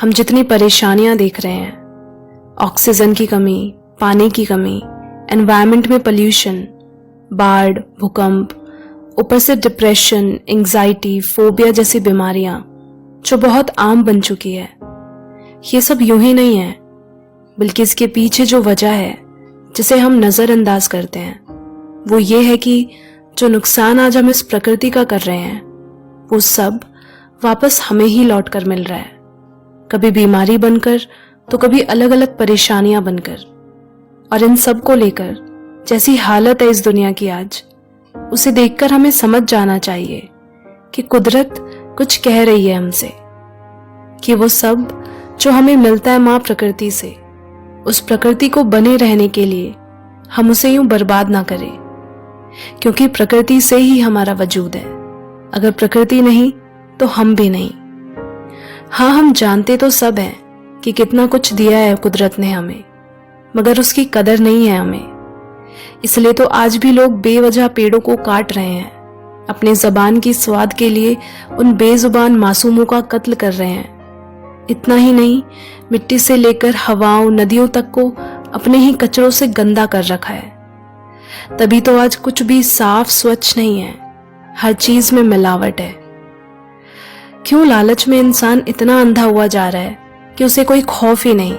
हम जितनी परेशानियां देख रहे हैं, ऑक्सीजन की कमी, पानी की कमी, एनवायरनमेंट में पोल्यूशन, बाढ़, भूकंप, ऊपर से डिप्रेशन, एंजाइटी, फोबिया जैसी बीमारियां जो बहुत आम बन चुकी है, ये सब यूं ही नहीं है, बल्कि इसके पीछे जो वजह है जिसे हम नजरअंदाज करते हैं, वो ये है कि जो नुकसान आज हम इस प्रकृति का कर रहे हैं, वो सब वापस हमें ही लौट कर मिल रहा है। कभी बीमारी बनकर तो कभी अलग अलग परेशानियां बनकर। और इन सब को लेकर जैसी हालत है इस दुनिया की आज, उसे देखकर हमें समझ जाना चाहिए कि कुदरत कुछ कह रही है हमसे, कि वो सब जो हमें मिलता है माँ प्रकृति से, उस प्रकृति को बने रहने के लिए हम उसे यूं बर्बाद ना करें, क्योंकि प्रकृति से ही हमारा वजूद है। अगर प्रकृति नहीं तो हम भी नहीं। हाँ, हम जानते तो सब हैं कि कितना कुछ दिया है कुदरत ने हमें, मगर उसकी कदर नहीं है हमें। इसलिए तो आज भी लोग बेवजह पेड़ों को काट रहे हैं, अपने जबान की स्वाद के लिए उन बेजुबान मासूमों का कत्ल कर रहे हैं। इतना ही नहीं, मिट्टी से लेकर हवाओं, नदियों तक को अपने ही कचरों से गंदा कर रखा है। तभी तो आज कुछ भी साफ स्वच्छ नहीं है, हर चीज में मिलावट है। क्यों लालच में इंसान इतना अंधा हुआ जा रहा है कि उसे कोई खौफ ही नहीं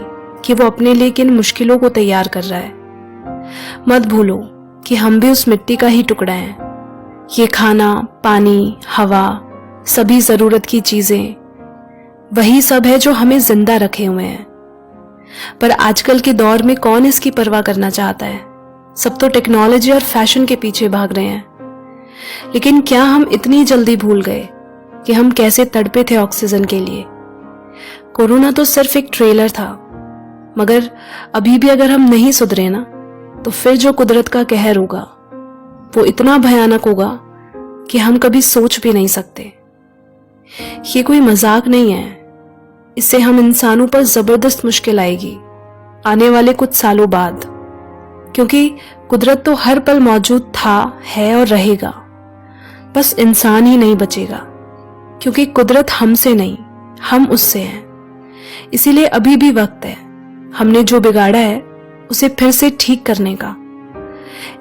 कि वो अपने लिए किन मुश्किलों को तैयार कर रहा है। मत भूलो कि हम भी उस मिट्टी का ही टुकड़ा हैं। ये खाना, पानी, हवा, सभी जरूरत की चीजें वही सब है जो हमें जिंदा रखे हुए हैं। पर आजकल के दौर में कौन इसकी परवाह करना चाहता है? सब तो टेक्नोलॉजी और फैशन के पीछे भाग रहे हैं। लेकिन क्या हम इतनी जल्दी भूल गए कि हम कैसे तड़पे थे ऑक्सीजन के लिए? कोरोना तो सिर्फ एक ट्रेलर था, मगर अभी भी अगर हम नहीं सुधरे ना, तो फिर जो कुदरत का कहर होगा वो इतना भयानक होगा कि हम कभी सोच भी नहीं सकते। ये कोई मजाक नहीं है। इससे हम इंसानों पर जबरदस्त मुश्किल आएगी आने वाले कुछ सालों बाद, क्योंकि कुदरत तो हर पल मौजूद था, है और रहेगा। बस इंसान ही नहीं बचेगा, क्योंकि कुदरत हमसे नहीं, हम उससे हैं। इसीलिए अभी भी वक्त है हमने जो बिगाड़ा है उसे फिर से ठीक करने का।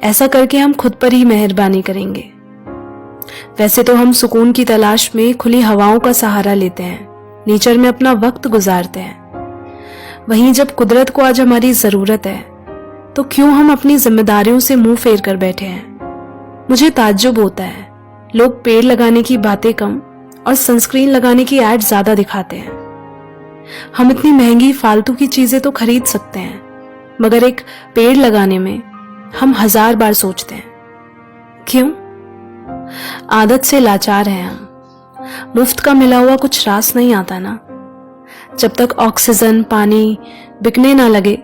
ऐसा करके हम खुद पर ही मेहरबानी करेंगे। वैसे तो हम सुकून की तलाश में खुली हवाओं का सहारा लेते हैं, नेचर में अपना वक्त गुजारते हैं। वहीं जब कुदरत को आज हमारी जरूरत है, तो क्यों हम अपनी जिम्मेदारियों से मुंह फेर कर बैठे हैं? मुझे ताज्जुब होता है, लोग पेड़ लगाने की बातें कम और सनस्क्रीन लगाने की एड ज्यादा दिखाते हैं। हम इतनी महंगी फालतू की चीजें तो खरीद सकते हैं, मगर एक पेड़ लगाने में हम 1000 बार सोचते हैं। क्यों? आदत से लाचार हैं हम। मुफ्त का मिला हुआ कुछ रास नहीं आता ना। जब तक ऑक्सीजन, पानी बिकने ना लगे,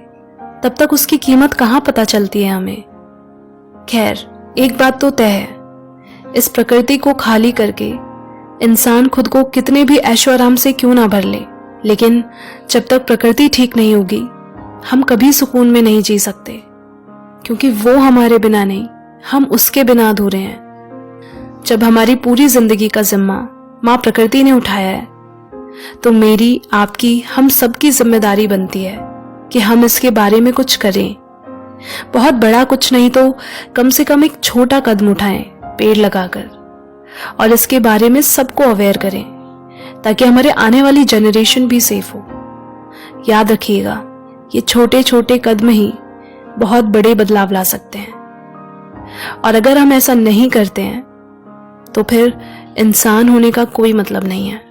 तब तक उसकी कीमत कहाँ पता चलती है हमें। खैर, एक बात तो तय है, इस प्रकृति को खाली करके इंसान खुद को कितने भी ऐशो आराम से क्यों ना भर ले, लेकिन जब तक प्रकृति ठीक नहीं होगी, हम कभी सुकून में नहीं जी सकते, क्योंकि वो हमारे बिना नहीं, हम उसके बिना अधूरे हैं। जब हमारी पूरी जिंदगी का जिम्मा माँ प्रकृति ने उठाया है, तो मेरी, आपकी, हम सबकी जिम्मेदारी बनती है कि हम इसके बारे में कुछ करें। बहुत बड़ा कुछ नहीं तो कम से कम एक छोटा कदम उठाएं, पेड़ लगाकर, और इसके बारे में सबको अवेयर करें, ताकि हमारे आने वाली जनरेशन भी सेफ हो। याद रखिएगा, ये छोटे छोटे कदम ही बहुत बड़े बदलाव ला सकते हैं। और अगर हम ऐसा नहीं करते हैं, तो फिर इंसान होने का कोई मतलब नहीं है।